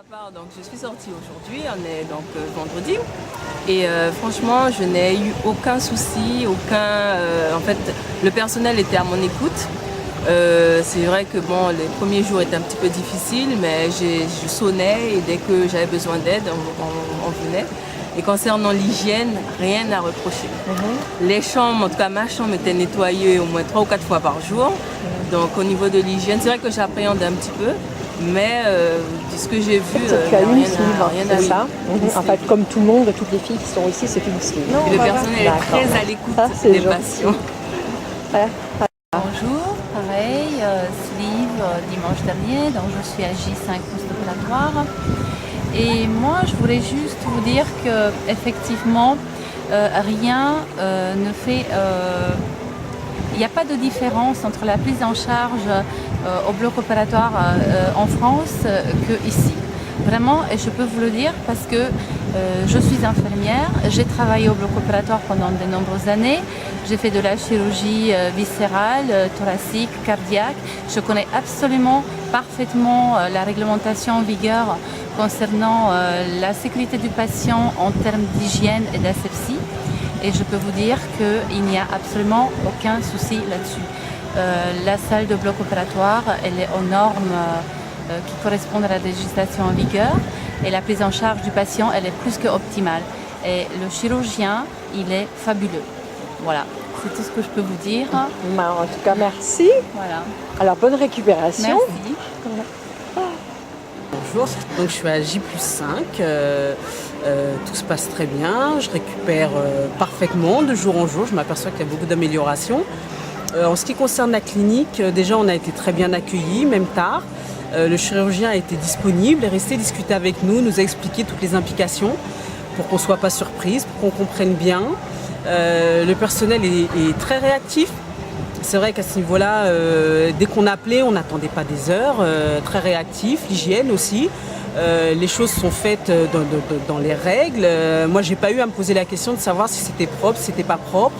part, donc je suis sortie aujourd'hui, on est donc vendredi, et franchement je n'ai eu aucun souci, en fait le personnel était à mon écoute. C'est vrai que bon, les premiers jours étaient un petit peu difficiles, mais je sonnais et dès que j'avais besoin d'aide, on venait. Et concernant l'hygiène, rien à reprocher. Les chambres, en tout cas ma chambre était nettoyée au moins 3 ou 4 fois par jour. Donc au niveau de l'hygiène, c'est vrai que j'appréhende un petit peu, mais de ce que j'ai vu, tu as une rien sleeve, c'est ça. En fait, comme tout le monde, toutes les filles qui sont ici, c'est une sleeve. Et le personnel est très à l'écoute des patients. Bonjour, pareil, sleeve dimanche dernier, donc je suis à J5 post-opératoire. Et moi, je voulais juste vous dire que effectivement, rien ne fait. Il n'y a pas de différence entre la prise en charge au bloc opératoire en France que ici. Vraiment, et je peux vous le dire parce que je suis infirmière, j'ai travaillé au bloc opératoire pendant de nombreuses années, j'ai fait de la chirurgie viscérale, thoracique, cardiaque. Je connais absolument parfaitement la réglementation en vigueur concernant la sécurité du patient en termes d'hygiène et d'asepsie. Et je peux vous dire qu'il n'y a absolument aucun souci là-dessus. La salle de bloc opératoire, elle est aux normes qui correspondent à la législation en vigueur. Et la prise en charge du patient, elle est plus que optimale. Et le chirurgien, il est fabuleux. Voilà, c'est tout ce que je peux vous dire. En tout cas, merci. Voilà. Alors, bonne récupération. Merci. Bonjour, donc je suis à J+5, tout se passe très bien, je récupère parfaitement de jour en jour, je m'aperçois qu'il y a beaucoup d'améliorations. En ce qui concerne la clinique, déjà on a été très bien accueillis, même tard. Le chirurgien a été disponible, est resté discuter avec nous, nous a expliqué toutes les implications pour qu'on ne soit pas surprise, pour qu'on comprenne bien. Le personnel est très réactif. C'est vrai qu'à ce niveau-là, dès qu'on appelait, on n'attendait pas des heures, très réactif, l'hygiène aussi. Les choses sont faites dans les règles. Moi, j'ai pas eu à me poser la question de savoir si c'était propre, si c'était pas propre.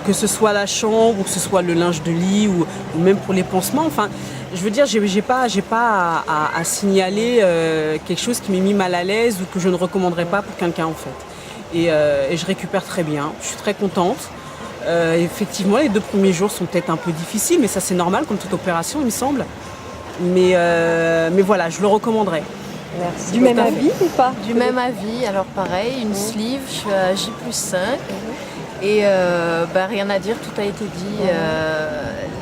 Que ce soit la chambre, ou que ce soit le linge de lit, ou même pour les pansements. Enfin, je veux dire, j'ai pas à signaler quelque chose qui m'est mis mal à l'aise ou que je ne recommanderais pas pour quelqu'un en fait. Et je récupère très bien, je suis très contente. Effectivement, les 2 premiers jours sont peut-être un peu difficiles, mais ça c'est normal comme toute opération, il me semble. Mais voilà, je le recommanderais. Merci. Du même avis ou pas? Du même avis, alors pareil, une sleeve, je suis à J+5. Et rien à dire, tout a été dit.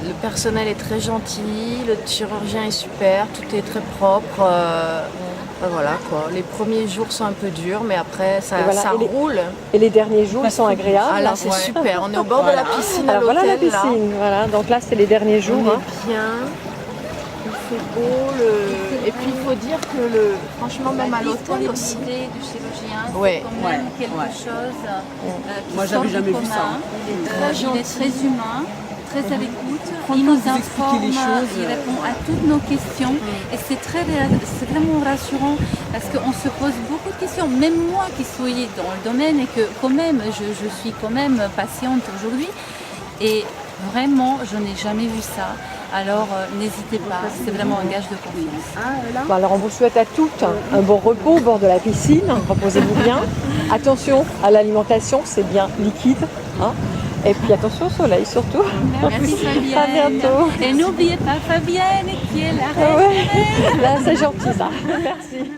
Le personnel est très gentil, le chirurgien est super, tout est très propre. Voilà quoi. Les premiers jours sont un peu durs, mais après ça roule. Et les derniers jours, ils sont agréables. Ah là c'est super, on est au bord de la piscine à Alors l'hôtel. voilà la piscine, voilà. Donc là c'est les derniers jours. On est bien, il fait beau. Et puis il faut dire que franchement même à l'hôtel aussi. Du chirurgien, Ouais. c'est quand même quelque chose qui Moi, sort j'avais du jamais vu commun. ça. Il est très humain, très à l'écoute. Il nous informe, les choses. il répond à toutes nos questions. Et c'est vraiment rassurant parce qu'on se pose beaucoup de questions. Même moi qui suis dans le domaine et que quand même, je suis quand même patiente aujourd'hui. Et vraiment, je n'ai jamais vu ça. Alors n'hésitez pas, c'est vraiment un gage de confiance. Alors on vous souhaite à toutes un bon repos au bord de la piscine, reposez-vous bien. Attention à l'alimentation, c'est bien liquide. Et puis attention au soleil surtout. Merci Fabienne. À bientôt. Et n'oubliez pas Fabienne qui est la reine. Là c'est gentil ça. Merci.